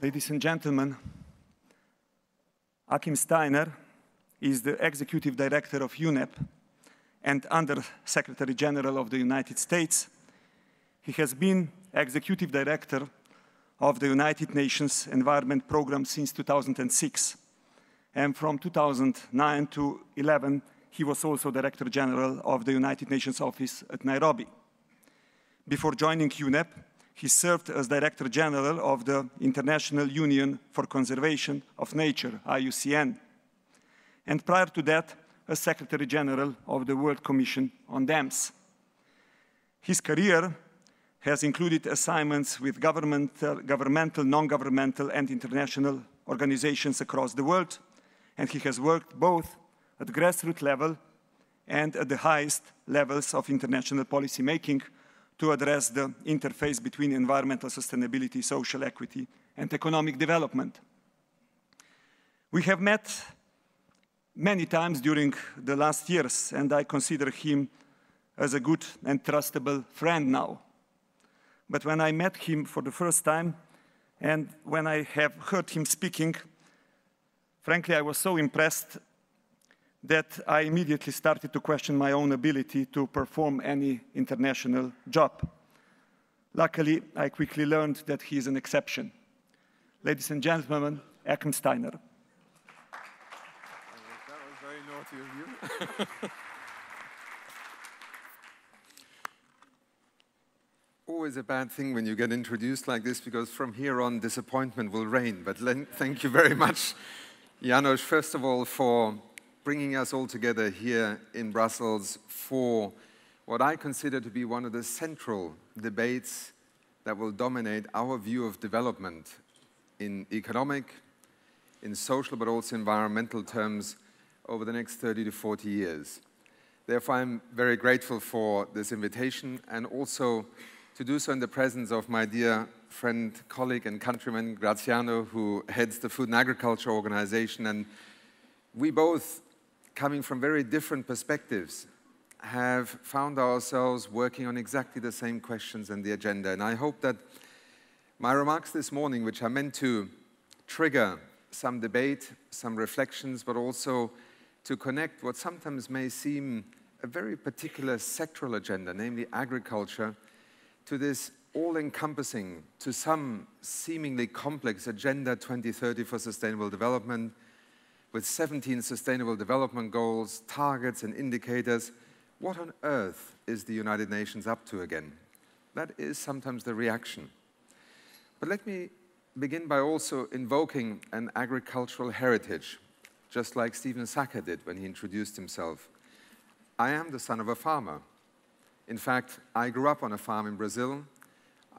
Ladies and gentlemen, Achim Steiner is the Executive Director of UNEP and Under Secretary General of the United States. He has been Executive Director of the United Nations Environment Programme since 2006. And from 2009 to 2011, he was also Director General of the United Nations Office at Nairobi. Before joining UNEP, he served as Director General of the International Union for Conservation of Nature, IUCN, and prior to that, as Secretary General of the World Commission on Dams. His career has included assignments with governmental, non-governmental, and international organizations across the world, and he has worked both at grassroots level and at the highest levels of international policy making to address the interface between environmental sustainability, social equity, and economic development. We have met many times during the last years, and I consider him as a good and trustable friend now. But when I met him for the first time, and when I have heard him speaking, frankly, I was so impressed that I immediately started to question my own ability to perform any international job. Luckily, I quickly learned that he is an exception. Ladies and gentlemen, Achim Steiner. That was very naughty of you. Always a bad thing when you get introduced like this, because from here on, disappointment will reign. But thank you very much, János, first of all, for bringing us all together here in Brussels for what I consider to be one of the central debates that will dominate our view of development in economic, in social, but also environmental terms over the next 30 to 40 years. Therefore, I'm very grateful for this invitation and also to do so in the presence of my dear friend, colleague, and countryman, Graziano, who heads the Food and Agriculture Organization. And we both, coming from very different perspectives, have found ourselves working on exactly the same questions and the agenda. And I hope that my remarks this morning, which are meant to trigger some debate, some reflections, but also to connect what sometimes may seem a very particular sectoral agenda, namely agriculture, to this all-encompassing, to some seemingly complex Agenda 2030 for Sustainable Development, with 17 Sustainable Development Goals, targets, and indicators. What on earth is the United Nations up to again? That is sometimes the reaction. But let me begin by also invoking an agricultural heritage, just like Stephen Sackur did when he introduced himself. I am the son of a farmer. In fact, I grew up on a farm in Brazil.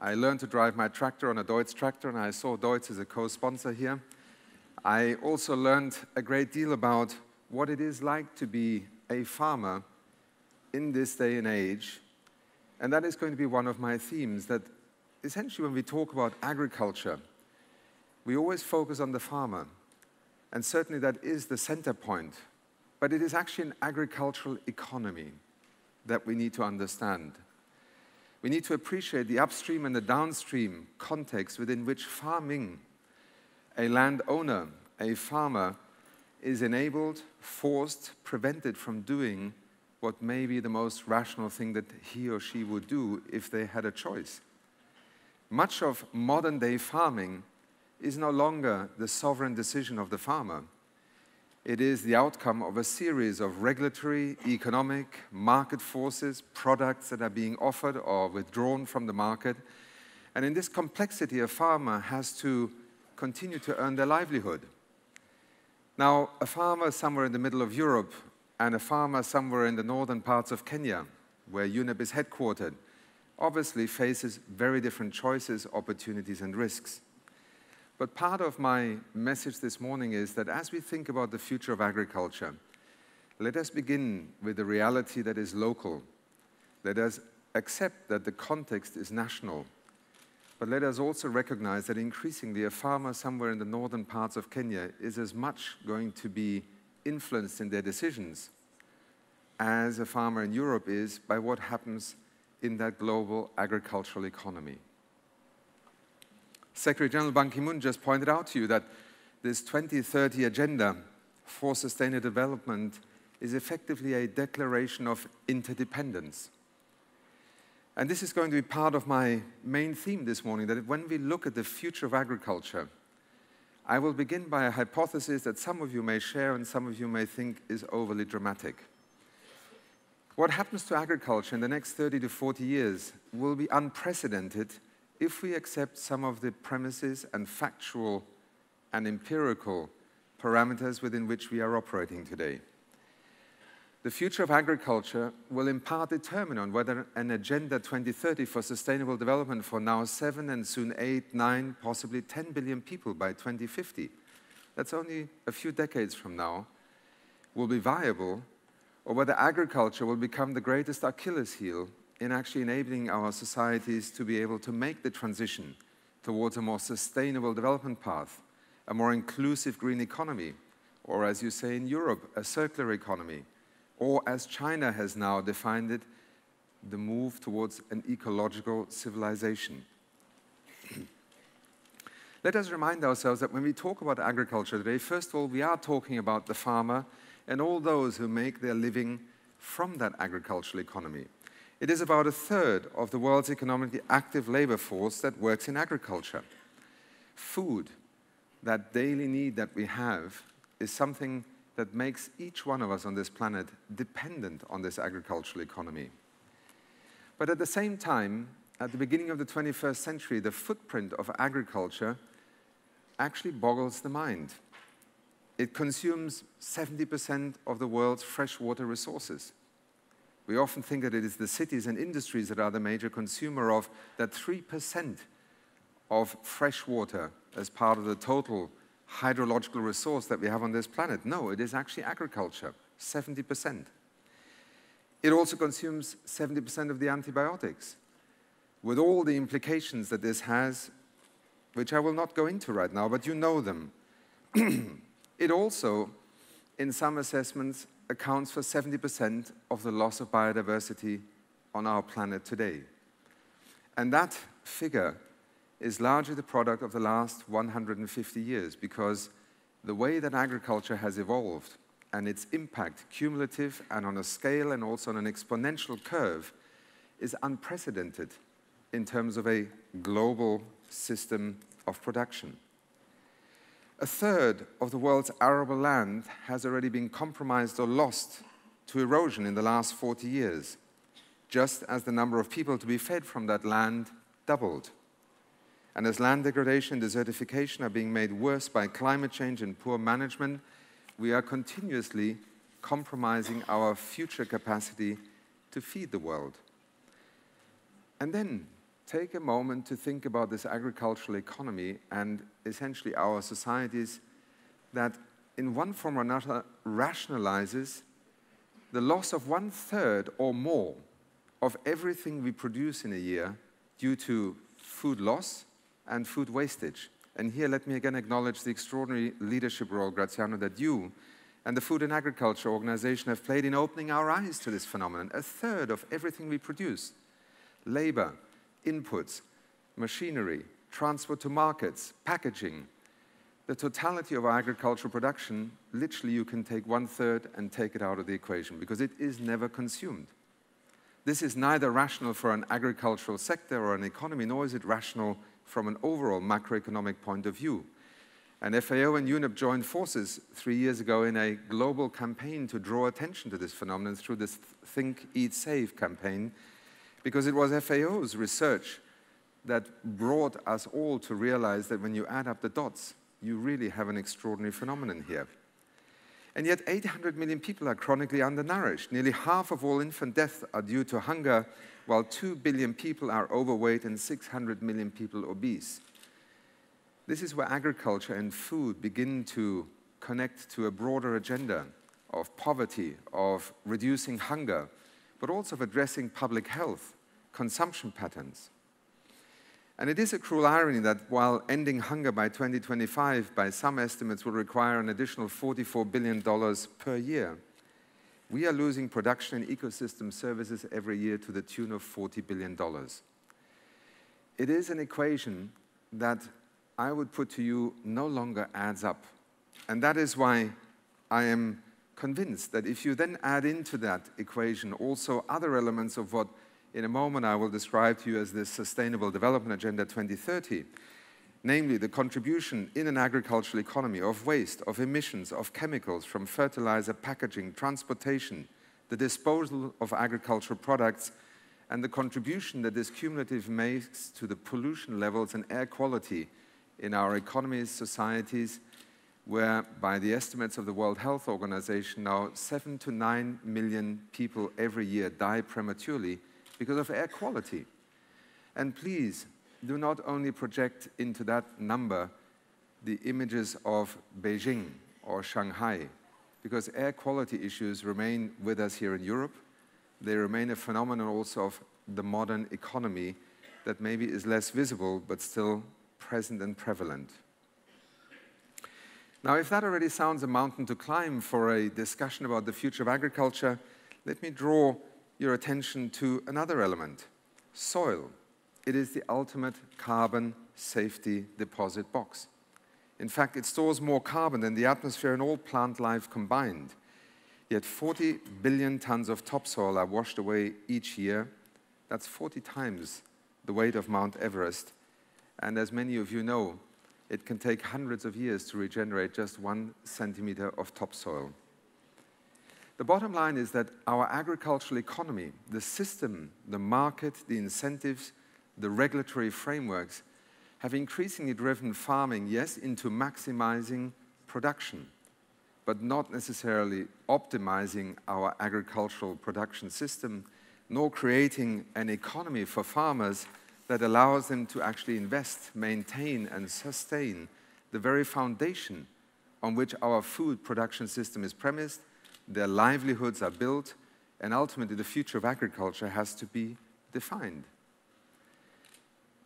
I learned to drive my tractor on a Deutz tractor, and I saw Deutz as a co-sponsor here. I also learned a great deal about what it is like to be a farmer in this day and age. And that is going to be one of my themes, that essentially when we talk about agriculture, we always focus on the farmer. And certainly that is the center point. But it is actually an agricultural economy that we need to understand. We need to appreciate the upstream and the downstream context within which farming, a landowner, a farmer, is enabled, forced, prevented from doing what may be the most rational thing that he or she would do if they had a choice. Much of modern-day farming is no longer the sovereign decision of the farmer. It is the outcome of a series of regulatory, economic, market forces, products that are being offered or withdrawn from the market. And in this complexity, a farmer has to continue to earn their livelihood. Now, a farmer somewhere in the middle of Europe and a farmer somewhere in the northern parts of Kenya, where UNEP is headquartered, obviously faces very different choices, opportunities, and risks. But part of my message this morning is that as we think about the future of agriculture, let us begin with the reality that is local. Let us accept that the context is national. But let us also recognize that increasingly a farmer somewhere in the northern parts of Kenya is as much going to be influenced in their decisions as a farmer in Europe is by what happens in that global agricultural economy. Secretary General Ban Ki-moon just pointed out to you that this 2030 agenda for sustainable development is effectively a declaration of interdependence. And this is going to be part of my main theme this morning, that when we look at the future of agriculture, I will begin by a hypothesis that some of you may share and some of you may think is overly dramatic. What happens to agriculture in the next 30 to 40 years will be unprecedented if we accept some of the premises and factual and empirical parameters within which we are operating today. The future of agriculture will in part determine on whether an Agenda 2030 for sustainable development for now 7 and soon 8, 9, possibly 10 billion people by 2050, that's only a few decades from now, will be viable, or whether agriculture will become the greatest Achilles heel in actually enabling our societies to be able to make the transition towards a more sustainable development path, a more inclusive green economy, or as you say in Europe, a circular economy, or as China has now defined it, the move towards an ecological civilization. Let us remind ourselves that when we talk about agriculture today, first of all, we are talking about the farmer and all those who make their living from that agricultural economy. It is about a third of the world's economically active labor force that works in agriculture. Food, that daily need that we have, is something that makes each one of us on this planet dependent on this agricultural economy. But at the same time, at the beginning of the 21st century, the footprint of agriculture actually boggles the mind. It consumes 70% of the world's freshwater resources. We often think that it is the cities and industries that are the major consumer of that 3% of fresh water as part of the total hydrological resource that we have on this planet. No, it is actually agriculture, 70%. It also consumes 70% of the antibiotics, with all the implications that this has, which I will not go into right now, but you know them. It also, in some assessments, accounts for 70% of the loss of biodiversity on our planet today. And that figure is largely the product of the last 150 years, because the way that agriculture has evolved and its impact, cumulative and on a scale and also on an exponential curve, is unprecedented in terms of a global system of production. A third of the world's arable land has already been compromised or lost to erosion in the last 40 years, just as the number of people to be fed from that land doubled. And as land degradation and desertification are being made worse by climate change and poor management, we are continuously compromising our future capacity to feed the world. And then take a moment to think about this agricultural economy and essentially our societies that in one form or another rationalizes the loss of 1/3 or more of everything we produce in a year due to food loss and food wastage. And here, let me again acknowledge the extraordinary leadership role, Graziano, that you and the Food and Agriculture Organization have played in opening our eyes to this phenomenon. 1/3 of everything we produce, labor, inputs, machinery, transport to markets, packaging, the totality of our agricultural production, literally you can take 1/3 and take it out of the equation because it is never consumed. This is neither rational for an agricultural sector or an economy, nor is it rational from an overall macroeconomic point of view. And FAO and UNEP joined forces 3 years ago in a global campaign to draw attention to this phenomenon through this Think, Eat, Save campaign, because it was FAO's research that brought us all to realize that when you add up the dots, you really have an extraordinary phenomenon here. And yet 800 million people are chronically undernourished. Nearly half of all infant deaths are due to hunger, while 2 billion people are overweight and 600 million people obese. This is where agriculture and food begin to connect to a broader agenda of poverty, of reducing hunger, but also of addressing public health, consumption patterns. And it is a cruel irony that while ending hunger by 2025, by some estimates, will require an additional $44 billion per year, we are losing production and ecosystem services every year to the tune of $40 billion. It is an equation that I would put to you, no longer adds up. And that is why I am convinced that if you then add into that equation also other elements of what in a moment I will describe to you as the Sustainable Development Agenda 2030, namely the contribution in an agricultural economy of waste, of emissions, of chemicals from fertilizer, packaging, transportation, the disposal of agricultural products, and the contribution that this cumulative makes to the pollution levels and air quality in our economies, societies, where by the estimates of the World Health Organization now 7 to 9 million people every year die prematurely because of air quality. And please, do not only project into that number the images of Beijing or Shanghai, because air quality issues remain with us here in Europe. They remain a phenomenon also of the modern economy that maybe is less visible, but still present and prevalent. Now, if that already sounds a mountain to climb for a discussion about the future of agriculture, let me draw your attention to another element, soil. It is the ultimate carbon safety deposit box. In fact, it stores more carbon than the atmosphere and all plant life combined. Yet 40 billion tons of topsoil are washed away each year. That's 40 times the weight of Mount Everest. And as many of you know, it can take hundreds of years to regenerate just 1 centimeter of topsoil. The bottom line is that our agricultural economy, the system, the market, the incentives, the regulatory frameworks have increasingly driven farming, yes, into maximizing production, but not necessarily optimizing our agricultural production system, nor creating an economy for farmers that allows them to actually invest, maintain, and sustain the very foundation on which our food production system is premised, their livelihoods are built, and ultimately the future of agriculture has to be defined.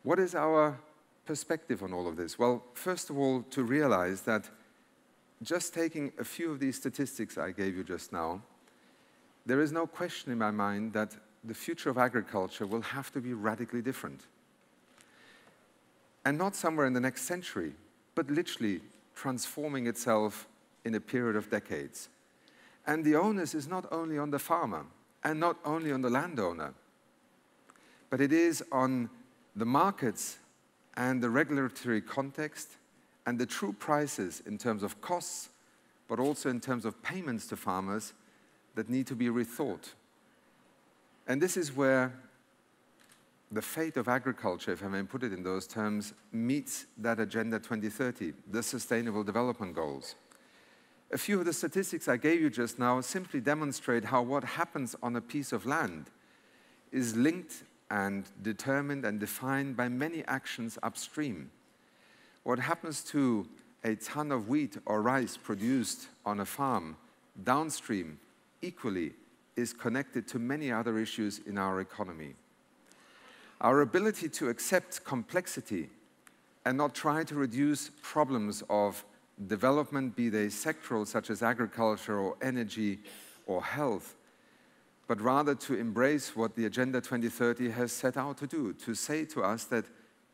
What is our perspective on all of this? Well, first of all, to realize that just taking a few of these statistics I gave you just now, there is no question in my mind that the future of agriculture will have to be radically different. And not somewhere in the next century, but literally transforming itself in a period of decades. And the onus is not only on the farmer and not only on the landowner, but it is on the markets and the regulatory context and the true prices in terms of costs, but also in terms of payments to farmers that need to be rethought. And this is where the fate of agriculture, if I may put it in those terms, meets that Agenda 2030, the Sustainable Development Goals. A few of the statistics I gave you just now simply demonstrate how what happens on a piece of land is linked and determined and defined by many actions upstream. What happens to a ton of wheat or rice produced on a farm downstream equally is connected to many other issues in our economy. Our ability to accept complexity and not try to reduce problems of development, be they sectoral, such as agriculture or energy or health, but rather to embrace what the Agenda 2030 has set out to do, to say to us that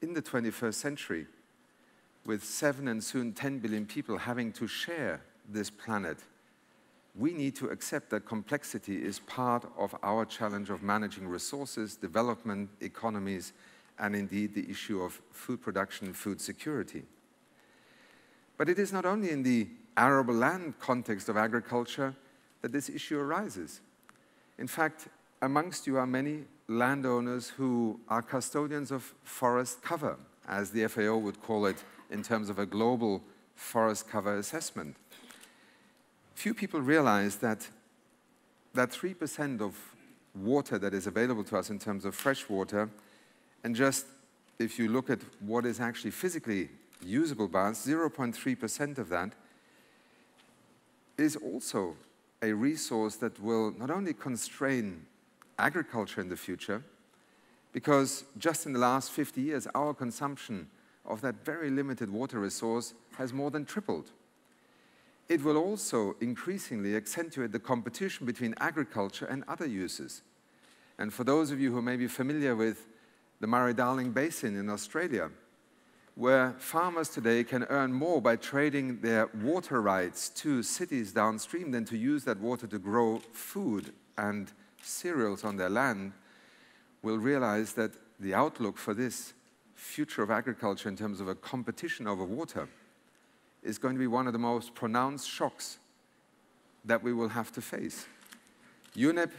in the 21st century, with 7 and soon 10 billion people having to share this planet, we need to accept that complexity is part of our challenge of managing resources, development, economies, and indeed the issue of food production, food security. But it is not only in the arable land context of agriculture that this issue arises. In fact, amongst you are many landowners who are custodians of forest cover, as the FAO would call it in terms of a global forest cover assessment. Few people realize that 3% of water that is available to us in terms of fresh water, and just if you look at what is actually physically usable by us, 0.3% of that is also a resource that will not only constrain agriculture in the future, because just in the last 50 years, our consumption of that very limited water resource has more than tripled. It will also increasingly accentuate the competition between agriculture and other uses. And for those of you who may be familiar with the Murray-Darling Basin in Australia, where farmers today can earn more by trading their water rights to cities downstream than to use that water to grow food and cereals on their land, will realize that the outlook for this future of agriculture in terms of a competition over water is going to be one of the most pronounced shocks that we will have to face. UNEP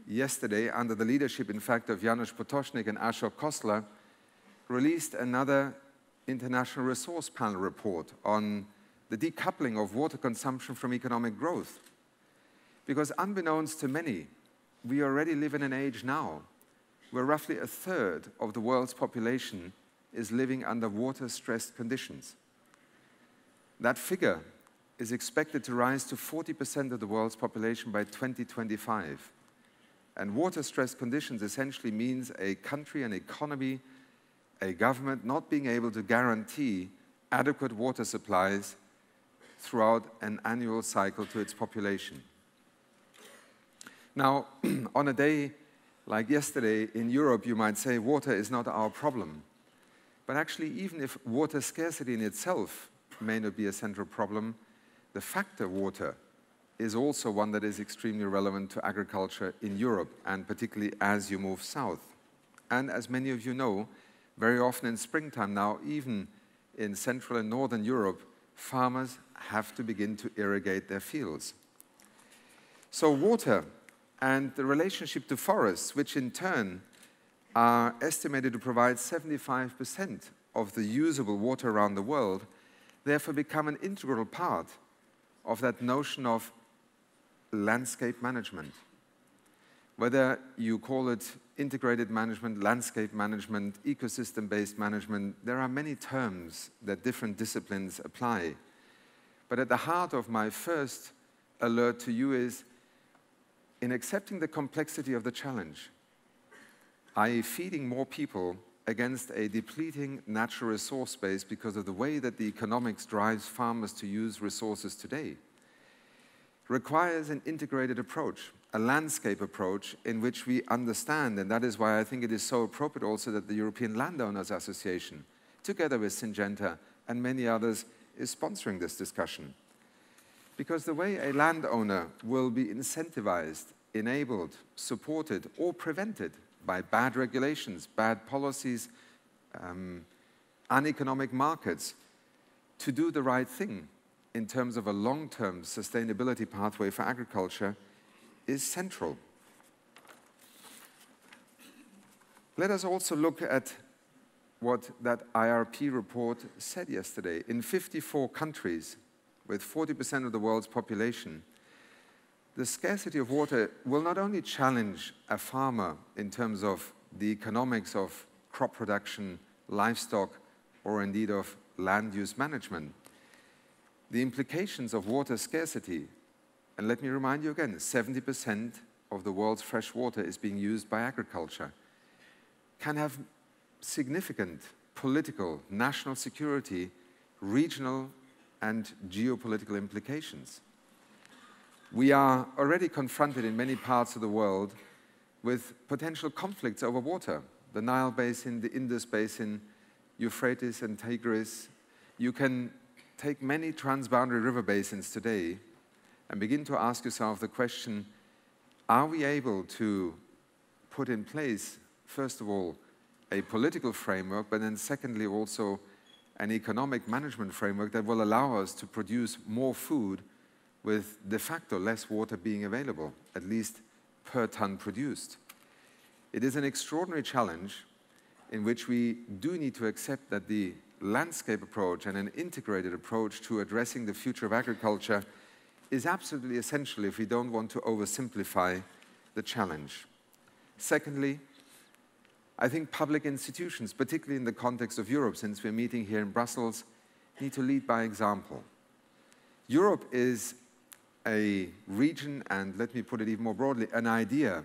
yesterday, under the leadership, in fact, of Janusz Potocznik and Ashok Khosla, released another International Resource Panel report on the decoupling of water consumption from economic growth. Because unbeknownst to many, we already live in an age now where roughly a third of the world's population is living under water-stressed conditions. That figure is expected to rise to 40% of the world's population by 2025. And water-stressed conditions essentially means a country, an economy, a government not being able to guarantee adequate water supplies throughout an annual cycle to its population. Now, on a day like yesterday in Europe, you might say water is not our problem. But actually, even if water scarcity in itself may not be a central problem, the factor water is also one that is extremely relevant to agriculture in Europe, and particularly as you move south. And as many of you know, very often in springtime now, even in Central and Northern Europe, farmers have to begin to irrigate their fields. So water and the relationship to forests, which in turn are estimated to provide 75% of the usable water around the world, therefore become an integral part of that notion of landscape management. Whether you call it integrated management, landscape management, ecosystem-based management, there are many terms that different disciplines apply. But at the heart of my first alert to you is, in accepting the complexity of the challenge, i.e. feeding more people against a depleting natural resource base because of the way that the economics drives farmers to use resources today, requires an integrated approach, a landscape approach in which we understand, and that is why I think it is so appropriate also that the European Landowners Association, together with Syngenta and many others, is sponsoring this discussion. Because the way a landowner will be incentivized, enabled, supported, or prevented by bad regulations, bad policies, uneconomic markets, to do the right thing in terms of a long-term sustainability pathway for agriculture is central. Let us also look at what that IRP report said yesterday. In 54 countries, with 40% of the world's population, the scarcity of water will not only challenge a farmer in terms of the economics of crop production, livestock, or indeed of land use management. The implications of water scarcity, and let me remind you again, 70% of the world's fresh water is being used by agriculture, can have significant political, national security, regional, and geopolitical implications. We are already confronted in many parts of the world with potential conflicts over water. The Nile Basin, the Indus Basin, Euphrates and Tigris. You can take many transboundary river basins today and begin to ask yourself the question, are we able to put in place, first of all, a political framework, but then secondly also an economic management framework that will allow us to produce more food with de facto less water being available, at least per ton produced. It is an extraordinary challenge in which we do need to accept that the landscape approach and an integrated approach to addressing the future of agriculture is absolutely essential if we don't want to oversimplify the challenge. Secondly, I think public institutions, particularly in the context of Europe, since we're meeting here in Brussels, need to lead by example. Europe is a region, and let me put it even more broadly, an idea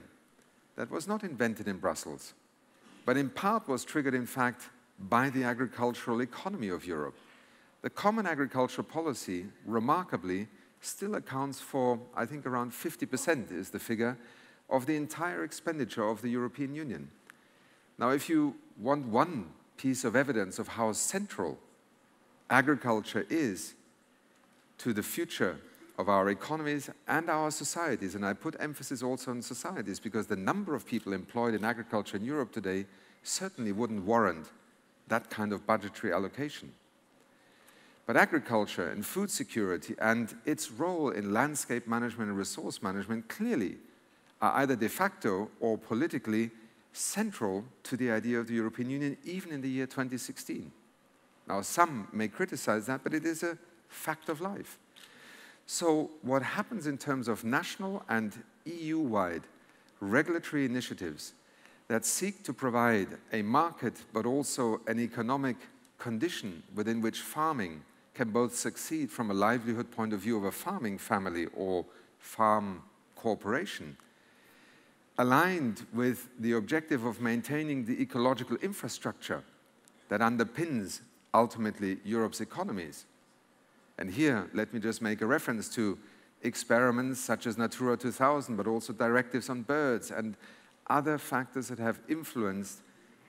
that was not invented in Brussels, but in part was triggered, in fact, by the agricultural economy of Europe. The common agricultural policy, remarkably, still accounts for, I think, around 50% is the figure of the entire expenditure of the European Union. Now, if you want one piece of evidence of how central agriculture is to the future of our economies and our societies. And I put emphasis also on societies, because the number of people employed in agriculture in Europe today certainly wouldn't warrant that kind of budgetary allocation. But agriculture and food security and its role in landscape management and resource management clearly are either de facto or politically central to the idea of the European Union, even in the year 2016. Now, some may criticize that, but it is a fact of life. So what happens in terms of national and EU-wide regulatory initiatives that seek to provide a market but also an economic condition within which farming can both succeed from a livelihood point of view of a farming family or farm corporation, aligned with the objective of maintaining the ecological infrastructure that underpins ultimately Europe's economies. And here, let me just make a reference to experiments such as Natura 2000, but also directives on birds and other factors that have influenced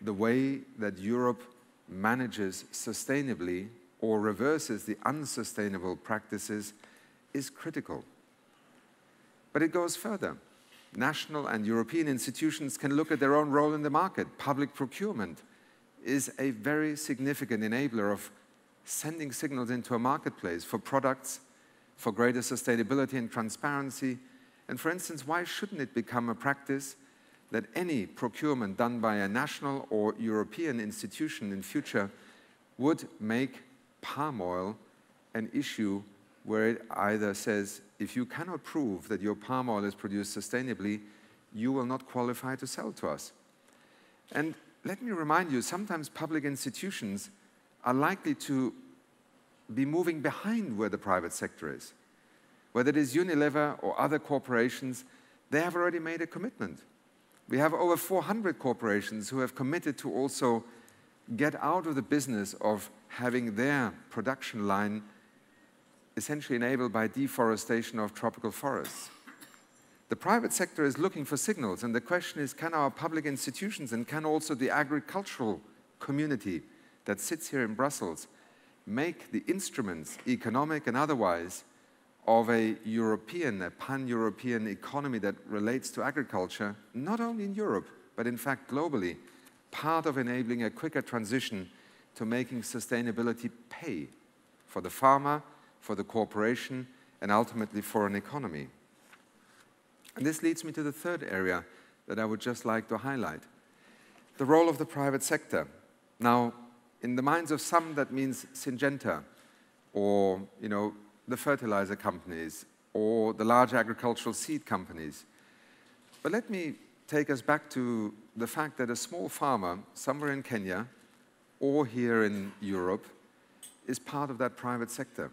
the way that Europe manages sustainably or reverses the unsustainable practices is critical. But it goes further. National and European institutions can look at their own role in the market. Public procurement is a very significant enabler of sending signals into a marketplace for products, for greater sustainability and transparency. And for instance, why shouldn't it become a practice that any procurement done by a national or European institution in future would make palm oil an issue where it either says, if you cannot prove that your palm oil is produced sustainably, you will not qualify to sell to us. And let me remind you, sometimes public institutions are likely to be moving behind where the private sector is. Whether it is Unilever or other corporations, they have already made a commitment. We have over 400 corporations who have committed to also get out of the business of having their production line essentially enabled by deforestation of tropical forests. The private sector is looking for signals, and the question is, can our public institutions and can also the agricultural community that sits here in Brussels make the instruments, economic and otherwise, of a European, a pan-European economy that relates to agriculture, not only in Europe, but in fact globally, part of enabling a quicker transition to making sustainability pay for the farmer, for the corporation, and ultimately for an economy. And this leads me to the third area that I would just like to highlight, the role of the private sector. Now, in the minds of some, that means Syngenta, or the fertilizer companies, or the large agricultural seed companies. But let me take us back to the fact that a small farmer somewhere in Kenya or here in Europe is part of that private sector.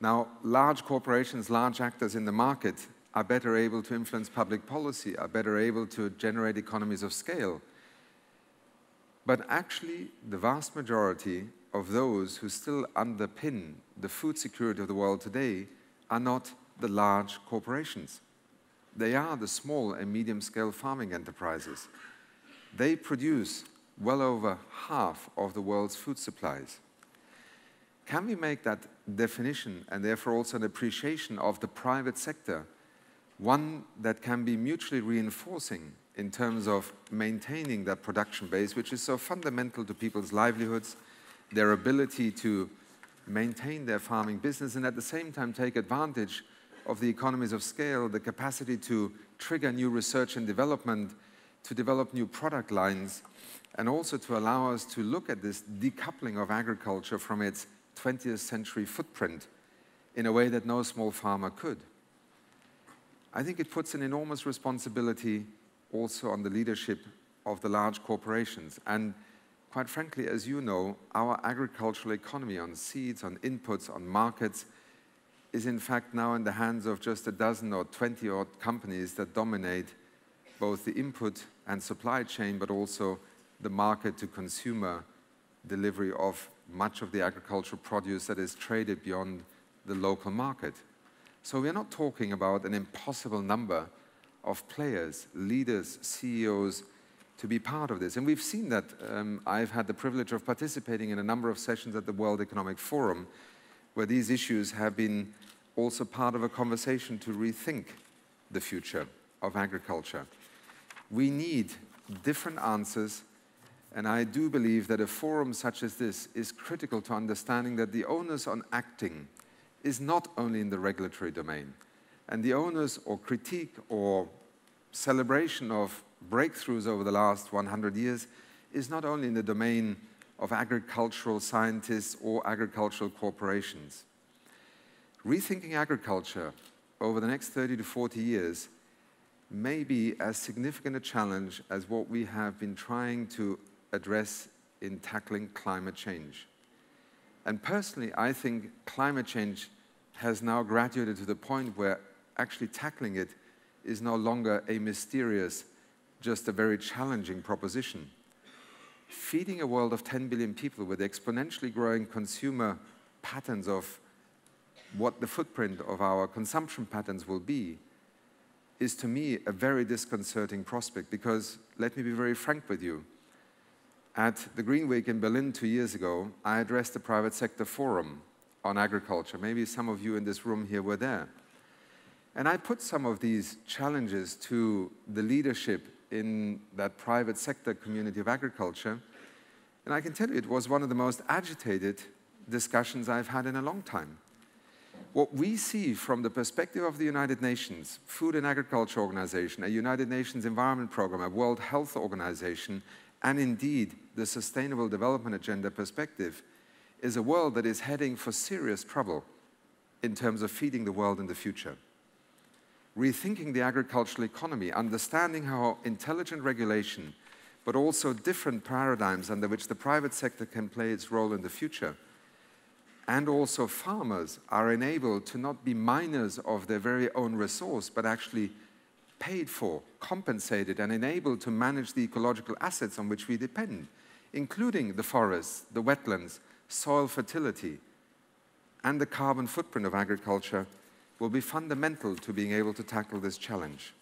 Now, large corporations, large actors in the market are better able to influence public policy, are better able to generate economies of scale. But actually, the vast majority of those who still underpin the food security of the world today are not the large corporations. They are the small and medium-scale farming enterprises. They produce well over half of the world's food supplies. Can we make that definition, and therefore also an appreciation of the private sector, one that can be mutually reinforcing in terms of maintaining that production base, which is so fundamental to people's livelihoods, their ability to maintain their farming business, and at the same time take advantage of the economies of scale, the capacity to trigger new research and development, to develop new product lines, and also to allow us to look at this decoupling of agriculture from its 20th century footprint in a way that no small farmer could. I think it puts an enormous responsibility also on the leadership of the large corporations. And quite frankly, as you know, our agricultural economy on seeds, on inputs, on markets, is in fact now in the hands of just a dozen or 20-odd companies that dominate both the input and supply chain, but also the market to consumer delivery of much of the agricultural produce that is traded beyond the local market. So we're not talking about an impossible number of players, leaders, CEOs to be part of this. And we've seen that. I've had the privilege of participating in a number of sessions at the World Economic Forum where these issues have been also part of a conversation to rethink the future of agriculture. We need different answers, and I do believe that a forum such as this is critical to understanding that the onus on acting is not only in the regulatory domain, and the onus or critique or celebration of breakthroughs over the last 100 years is not only in the domain of agricultural scientists or agricultural corporations. Rethinking agriculture over the next 30 to 40 years may be as significant a challenge as what we have been trying to address in tackling climate change. And personally, I think climate change has now graduated to the point where actually tackling it is no longer a mysterious, just a very challenging proposition. Feeding a world of 10 billion people with exponentially growing consumer patterns of what the footprint of our consumption patterns will be is, to me, a very disconcerting prospect, because, let me be very frank with you, at the Green Week in Berlin 2 years ago, I addressed the private sector forum on agriculture. Maybe some of you in this room here were there. And I put some of these challenges to the leadership in that private sector community of agriculture. And I can tell you it was one of the most agitated discussions I've had in a long time. What we see from the perspective of the United Nations Food and Agriculture Organization, a United Nations Environment Program, a World Health Organization, and indeed the Sustainable Development Agenda perspective, is a world that is heading for serious trouble in terms of feeding the world in the future. Rethinking the agricultural economy, understanding how intelligent regulation, but also different paradigms under which the private sector can play its role in the future, and also farmers are enabled to not be miners of their very own resource, but actually paid for, compensated, and enabled to manage the ecological assets on which we depend, including the forests, the wetlands, soil fertility, and the carbon footprint of agriculture, will be fundamental to being able to tackle this challenge.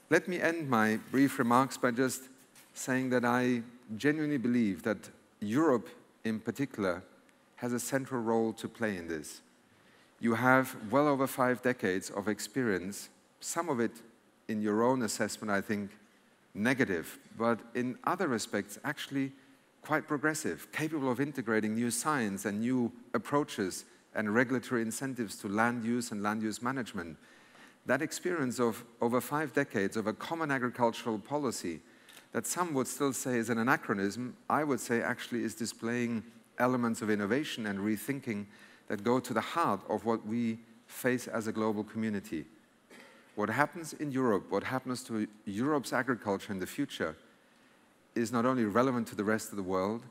Let me end my brief remarks by just saying that I genuinely believe that Europe in particular has a central role to play in this. You have well over 5 decades of experience, some of it in your own assessment, I think, negative, but in other respects actually quite progressive, capable of integrating new science and new approaches and regulatory incentives to land use and land use management. That experience of over 5 decades of a common agricultural policy that some would still say is an anachronism, I would say actually is displaying elements of innovation and rethinking that go to the heart of what we face as a global community. What happens in Europe, what happens to Europe's agriculture in the future is not only relevant to the rest of the world,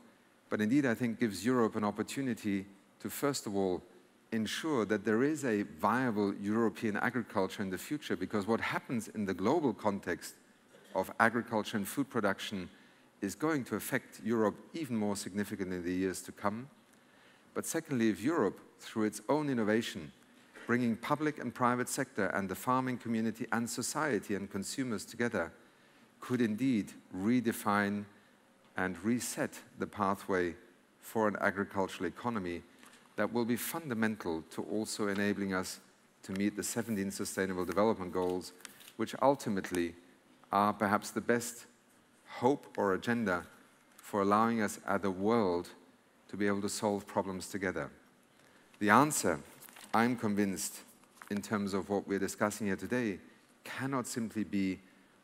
but indeed I think gives Europe an opportunity to first of all ensure that there is a viable European agriculture in the future, because what happens in the global context of agriculture and food production is going to affect Europe even more significantly in the years to come. But secondly, if Europe, through its own innovation, bringing public and private sector and the farming community and society and consumers together, could indeed redefine and reset the pathway for an agricultural economy that will be fundamental to also enabling us to meet the 17 Sustainable Development Goals, which ultimately are perhaps the best hope or agenda for allowing us as a world to be able to solve problems together. The answer, I'm convinced, in terms of what we're discussing here today, cannot simply be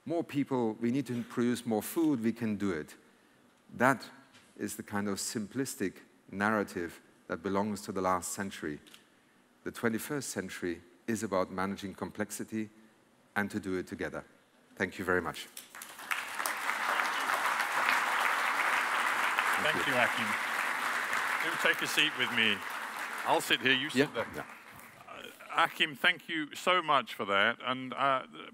more people, we need to produce more food, we can do it. That is the kind of simplistic narrative that belongs to the last century. The 21st century is about managing complexity and to do it together. Thank you very much. Thank you, Achim. Do take a seat with me. I'll sit here, you sit there. Yeah. Achim, thank you so much for that. And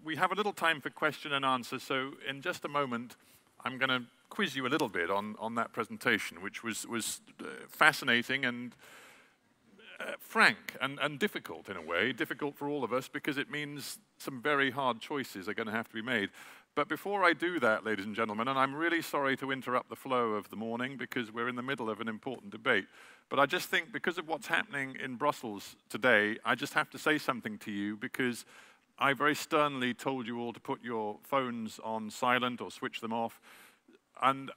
we have a little time for question and answer, so in just a moment, I'm going to quiz you a little bit on that presentation, which was fascinating and frank and difficult in a way, difficult for all of us because it means some very hard choices are going to have to be made. But before I do that, ladies and gentlemen, and I'm really sorry to interrupt the flow of the morning because we're in the middle of an important debate, but I just think because of what's happening in Brussels today, I just have to say something to you because I very sternly told you all to put your phones on silent or switch them off. And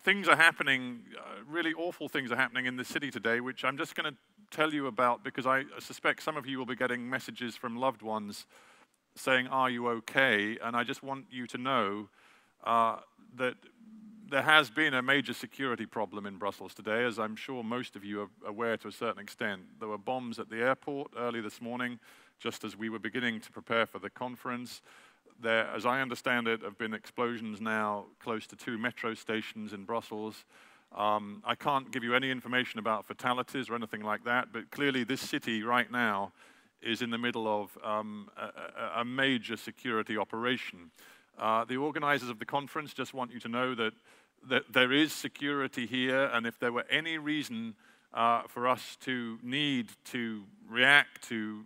things are happening, really awful things are happening in the city today, which I'm just going to tell you about because I suspect some of you will be getting messages from loved ones saying, "Are you okay?" And I just want you to know that there has been a major security problem in Brussels today, as I'm sure most of you are aware to a certain extent. There were bombs at the airport early this morning, just as we were beginning to prepare for the conference. There, as I understand it, have been explosions now close to 2 metro stations in Brussels. I can't give you any information about fatalities or anything like that, but clearly this city right now is in the middle of a major security operation. The organizers of the conference just want you to know that there is security here, and if there were any reason for us to need to react, to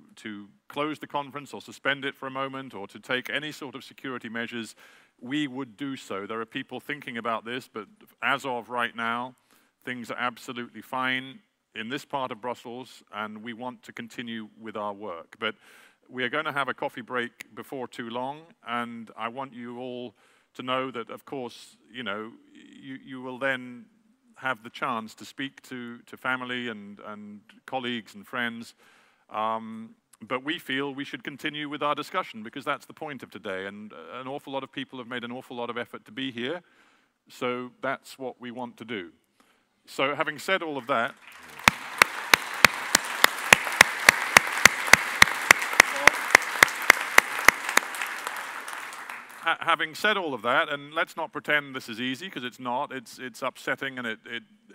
close the conference or suspend it for a moment or to take any sort of security measures, we would do so. There are people thinking about this, but as of right now, things are absolutely fine in this part of Brussels, and we want to continue with our work. But we are going to have a coffee break before too long, and I want you all to know that, of course, you know, you will then have the chance to speak to family and colleagues and friends. But we feel we should continue with our discussion because that's the point of today, and an awful lot of people have made an awful lot of effort to be here, so that's what we want to do. So having said all of that, and let's not pretend this is easy, because it's not. It's upsetting, and it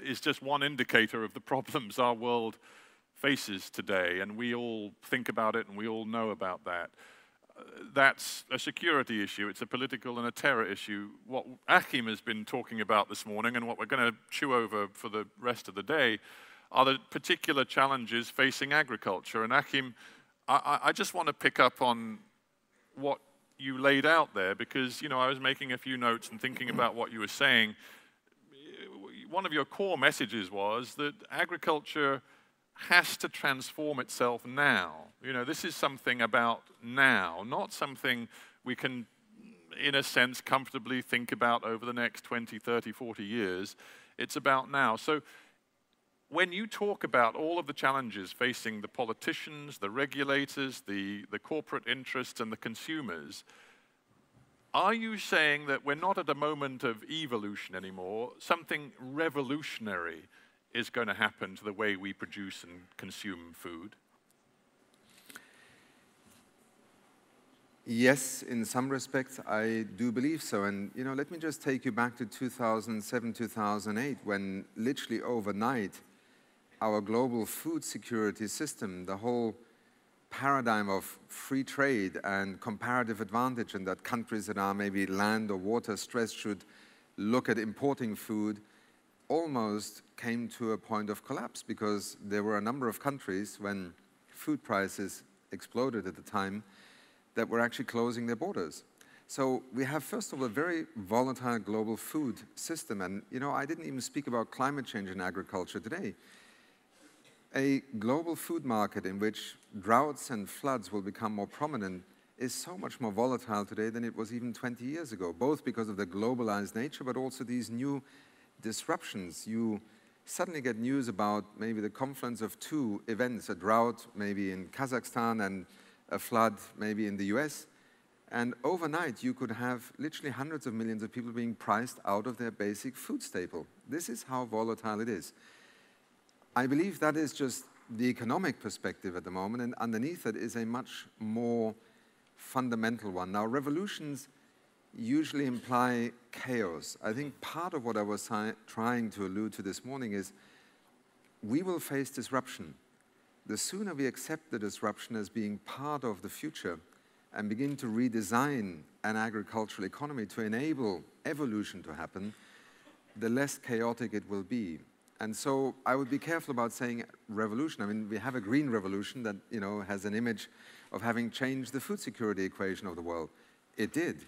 is just one indicator of the problems our world faces today, and we all think about it, and we all know about that. That's a security issue. It's a political and a terror issue. What Achim has been talking about this morning, and what we're going to chew over for the rest of the day, are the particular challenges facing agriculture. And Achim, I just want to pick up on what you laid out there, because, you know, I was making a few notes and thinking about what you were saying. One of your core messages was that agriculture has to transform itself now. You know, this is something about now, not something we can, in a sense, comfortably think about over the next 20, 30, 40 years. It's about now. So when you talk about all of the challenges facing the politicians, the regulators, the corporate interests, and the consumers, are you saying that we're not at a moment of evolution anymore? Something revolutionary is going to happen to the way we produce and consume food? Yes, in some respects, I do believe so. And, you know, let me just take you back to 2007, 2008, when literally overnight, our global food security system, the whole paradigm of free trade and comparative advantage, and that countries that are maybe land or water stressed should look at importing food, almost came to a point of collapse, because there were a number of countries, when food prices exploded at the time, that were actually closing their borders. So we have, first of all, a very volatile global food system. And, you know, I didn't even speak about climate change in agriculture today. A global food market in which droughts and floods will become more prominent is so much more volatile today than it was even 20 years ago, both because of the globalized nature, but also these new disruptions. You suddenly get news about maybe the confluence of 2 events, a drought maybe in Kazakhstan and a flood maybe in the US. And overnight, you could have literally hundreds of millions of people being priced out of their basic food staple. This is how volatile it is. I believe that is just the economic perspective at the moment, and underneath it is a much more fundamental one. Now, revolutions usually imply chaos. I think part of what I was trying to allude to this morning is we will face disruption. The sooner we accept the disruption as being part of the future and begin to redesign an agricultural economy to enable evolution to happen, the less chaotic it will be. And so I would be careful about saying revolution. I mean, we have a green revolution that, you know, has an image of having changed the food security equation of the world. It did.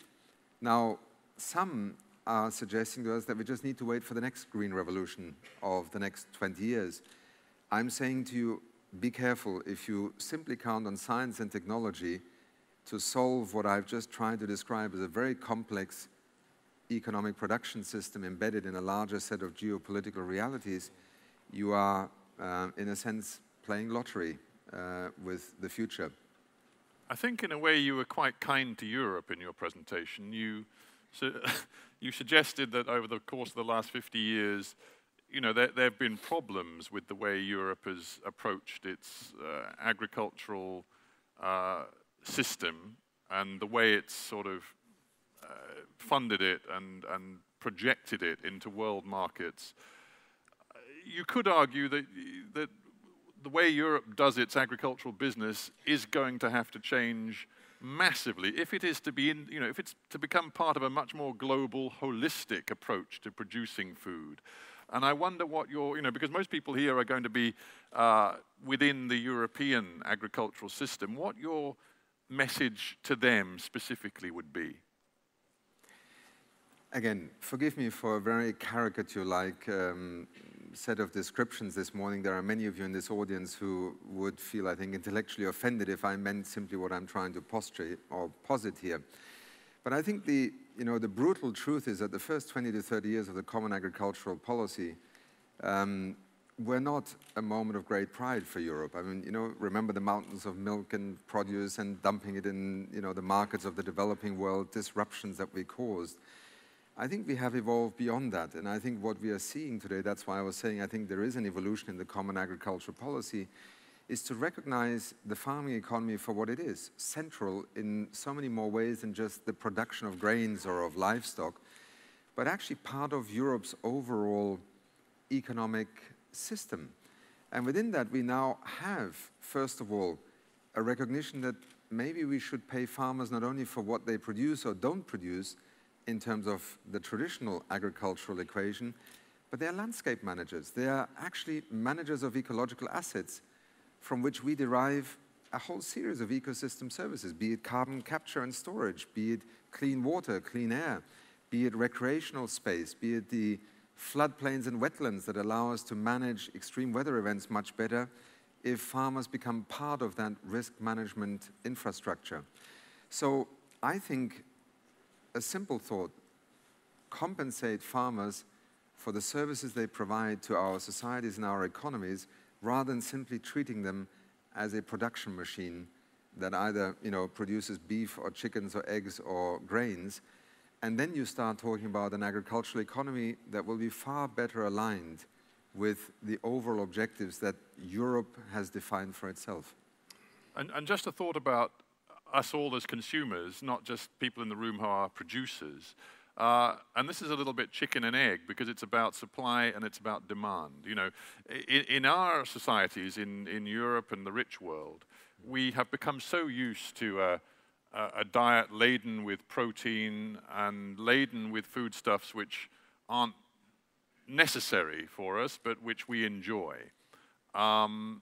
Now, some are suggesting to us that we just need to wait for the next green revolution of the next 20 years. I'm saying to you, be careful if you simply count on science and technology to solve what I've just tried to describe as a very complex economic production system embedded in a larger set of geopolitical realities. You are, in a sense, playing lottery with the future. I think in a way you were quite kind to Europe in your presentation. You suggested that over the course of the last 50 years, you know, there have been problems with the way Europe has approached its agricultural system and the way it's sort of funded it and projected it into world markets. You could argue that the way Europe does its agricultural business is going to have to change massively if it is to be if it's to become part of a much more global, holistic approach to producing food. And I wonder what your, because most people here are going to be within the European agricultural system, what your message to them specifically would be. Again, forgive me for a very caricature-like set of descriptions this morning. There are many of you in this audience who would feel, I think, intellectually offended if I meant simply what I'm trying to postulate or posit here. But I think the brutal truth is that the first 20 to 30 years of the Common Agricultural Policy were not a moment of great pride for Europe. I mean, remember the mountains of milk and produce and dumping it in, the markets of the developing world, disruptions that we caused. I think we have evolved beyond that, and I think what we are seeing today, that's why I was saying I think there is an evolution in the Common Agricultural Policy, is to recognize the farming economy for what it is, central in so many more ways than just the production of grains or of livestock, but actually part of Europe's overall economic system. And within that, we now have, first of all, a recognition that maybe we should pay farmers not only for what they produce or don't produce in terms of the traditional agricultural equation, but they are landscape managers. They are actually managers of ecological assets from which we derive a whole series of ecosystem services, be it carbon capture and storage, be it clean water, clean air, be it recreational space, be it the floodplains and wetlands that allow us to manage extreme weather events much better if farmers become part of that risk management infrastructure. So I think a simple thought, compensate farmers for the services they provide to our societies and our economies rather than simply treating them as a production machine that either produces beef or chickens or eggs or grains. And then you start talking about an agricultural economy that will be far better aligned with the overall objectives that Europe has defined for itself. And just a thought about us all as consumers, not just people in the room who are producers. And this is a little bit chicken and egg because it's about supply and it's about demand. In our societies, in Europe and the rich world, we have become so used to a diet laden with protein and laden with foodstuffs which aren't necessary for us, but which we enjoy. And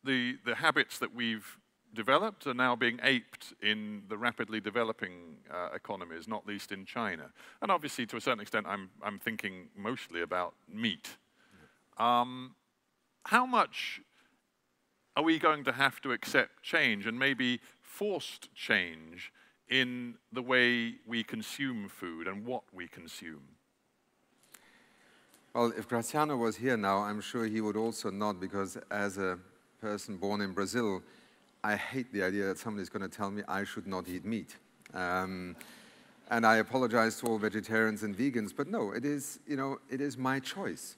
the habits that we've developed are now being aped in the rapidly developing economies, not least in China. And obviously, to a certain extent, I'm thinking mostly about meat. How much are we going to have to accept change and maybe forced change in the way we consume food and what we consume? Well, if Graziano was here now, I'm sure he would also nod, because as a person born in Brazil, I hate the idea that somebody's going to tell me I should not eat meat. And I apologize to all vegetarians and vegans, but no, it is my choice.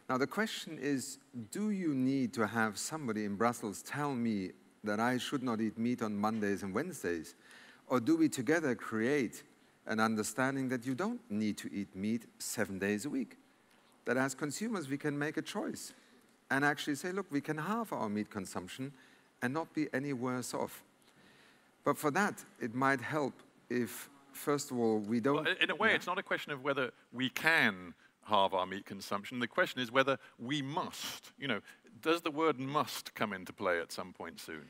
Now, the question is, do you need to have somebody in Brussels tell me that I should not eat meat on Mondays and Wednesdays? Or do we together create an understanding that you don't need to eat meat 7 days a week? That as consumers, we can make a choice and actually say, look, we can halve our meat consumption and not be any worse off. But for that, it might help if, first of all, we don't... Well, in a way, it's not a question of whether we can halve our meat consumption. The question is whether we must. Does the word must come into play at some point soon?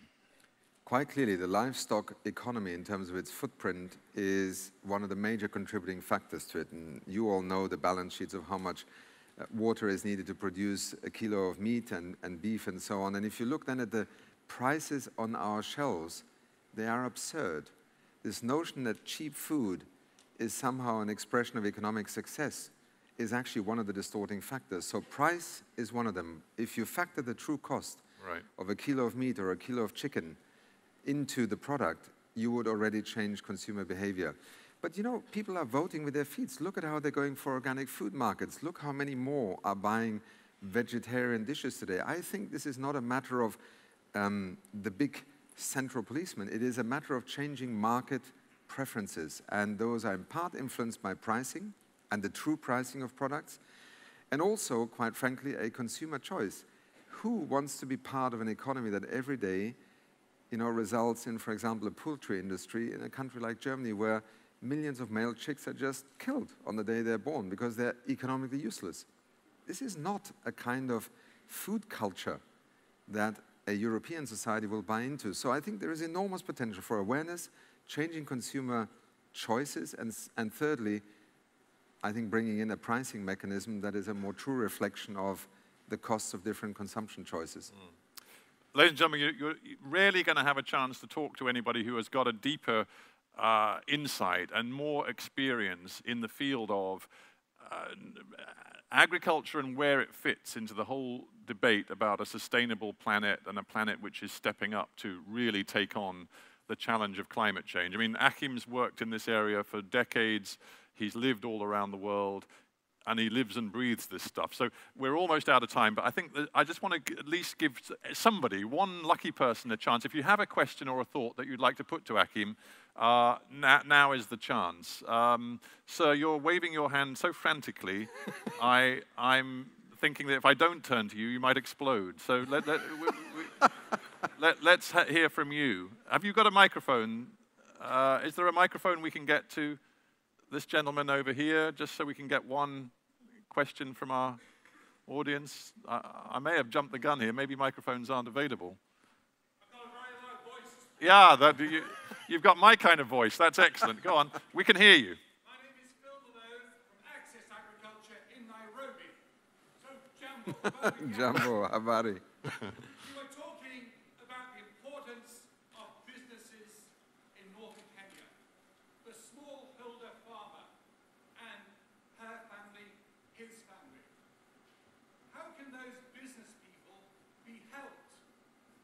quite clearly the livestock economy in terms of its footprint is one of the major contributing factors to it. And you all know the balance sheets of how much water is needed to produce a kilo of meat and beef and so on. And if you look then at the prices on our shelves, they are absurd. This notion that cheap food is somehow an expression of economic success is actually one of the distorting factors. So price is one of them. If you factor the true cost of a kilo of meat or a kilo of chicken into the product, you would already change consumer behavior. But you know, people are voting with their feet. Look at how they're going for organic food markets. Look how many more are buying vegetarian dishes today. I think this is not a matter of the big central policeman. It is a matter of changing market preferences. And those are in part influenced by pricing and the true pricing of products. And also, quite frankly, a consumer choice. Who wants to be part of an economy that every day results in, for example, a poultry industry in a country like Germany where millions of male chicks are just killed on the day they're born because they're economically useless? This is not a kind of food culture that a European society will buy into. So I think there is enormous potential for awareness, changing consumer choices, and thirdly, I think bringing in a pricing mechanism that is a more true reflection of the costs of different consumption choices. Ladies and gentlemen, you're rarely going to have a chance to talk to anybody who has got a deeper insight and more experience in the field of agriculture and where it fits into the whole debate about a sustainable planet and a planet which is stepping up to really take on the challenge of climate change. I mean, Achim's worked in this area for decades. He's lived all around the world, and he lives and breathes this stuff. So we're almost out of time, but I think that I just want to at least give somebody, one lucky person, a chance. If you have a question or a thought that you'd like to put to Achim, now is the chance. Sir, you're waving your hand so frantically, I'm thinking that if I don't turn to you, you might explode. So let's hear from you. Have you got a microphone? Is there a microphone we can get to this gentleman over here, just so we can get one question from our audience? I may have jumped the gun here. Maybe microphones aren't available. I've got a very loud voice. Yeah, you've got my kind of voice. That's excellent. Go on. We can hear you. My name is Phil Malone from Access Agriculture in Nairobi. So, Jambo, habari. You were talking about the importance of businesses in northern Kenya. The smallholder farmer and her family, his family. How can those business people be helped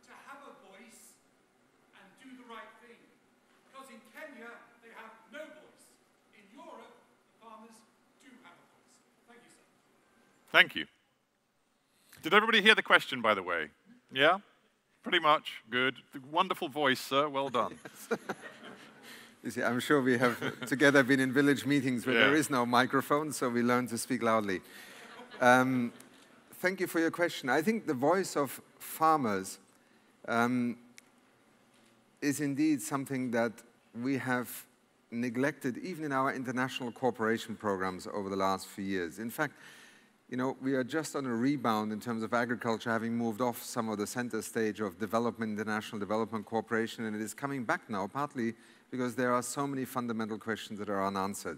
to have a voice and do the right thing? Because in Kenya, they have no voice. In Europe, the farmers do have a voice. Thank you, sir. Thank you. Did everybody hear the question, by the way? Yeah? Pretty much. Good. Wonderful voice, sir. Well done. You see, I'm sure we have together been in village meetings where there is no microphone, so we learn to speak loudly. Thank you for your question. I think the voice of farmers is indeed something that we have neglected even in our international cooperation programs over the last few years. In fact, we are just on a rebound in terms of agriculture, having moved off some of the center stage of development, international development cooperation, and it is coming back now, partly because there are so many fundamental questions that are unanswered.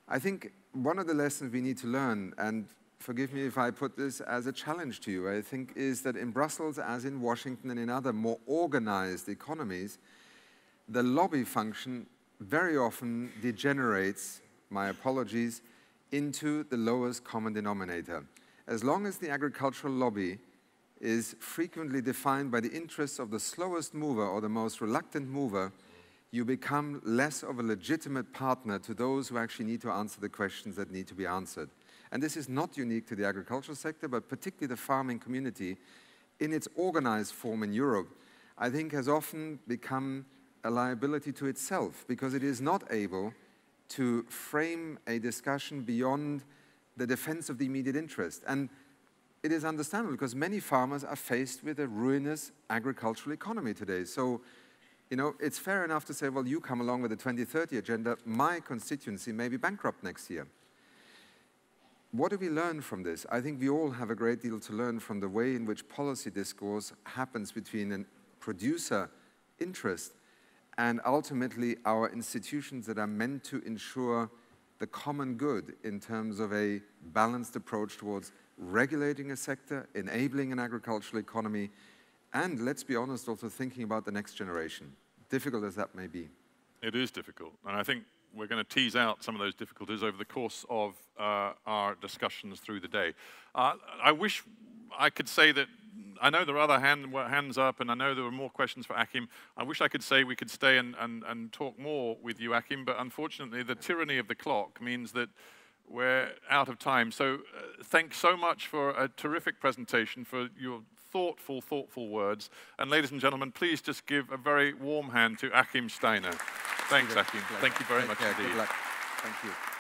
I think one of the lessons we need to learn, and forgive me if I put this as a challenge to you, I think is that in Brussels, as in Washington and in other more organized economies, the lobby function very often degenerates, my apologies, into the lowest common denominator. As long as the agricultural lobby is frequently defined by the interests of the slowest mover or the most reluctant mover, you become less of a legitimate partner to those who actually need to answer the questions that need to be answered. And this is not unique to the agricultural sector, but particularly the farming community in its organized form in Europe, I think has often become a liability to itself because it is not able to frame a discussion beyond the defense of the immediate interest. And it is understandable because many farmers are faced with a ruinous agricultural economy today. So, it's fair enough to say, well, you come along with the 2030 agenda, my constituency may be bankrupt next year. What do we learn from this? I think we all have a great deal to learn from the way in which policy discourse happens between a producer interest, and ultimately our institutions that are meant to ensure the common good in terms of a balanced approach towards regulating a sector, enabling an agricultural economy, and let's be honest, also thinking about the next generation, difficult as that may be. It is difficult, and I think we're going to tease out some of those difficulties over the course of our discussions through the day. I wish I could say that, I know there are other hands up, and I know there were more questions for Achim. I wish I could say we could stay and talk more with you, Achim, but unfortunately the tyranny of the clock means that we're out of time. So thanks so much for a terrific presentation, for your thoughtful words. And ladies and gentlemen, please just give a very warm hand to Achim Steiner. Thanks, Achim. Thank you very much indeed. Good luck. Thank you.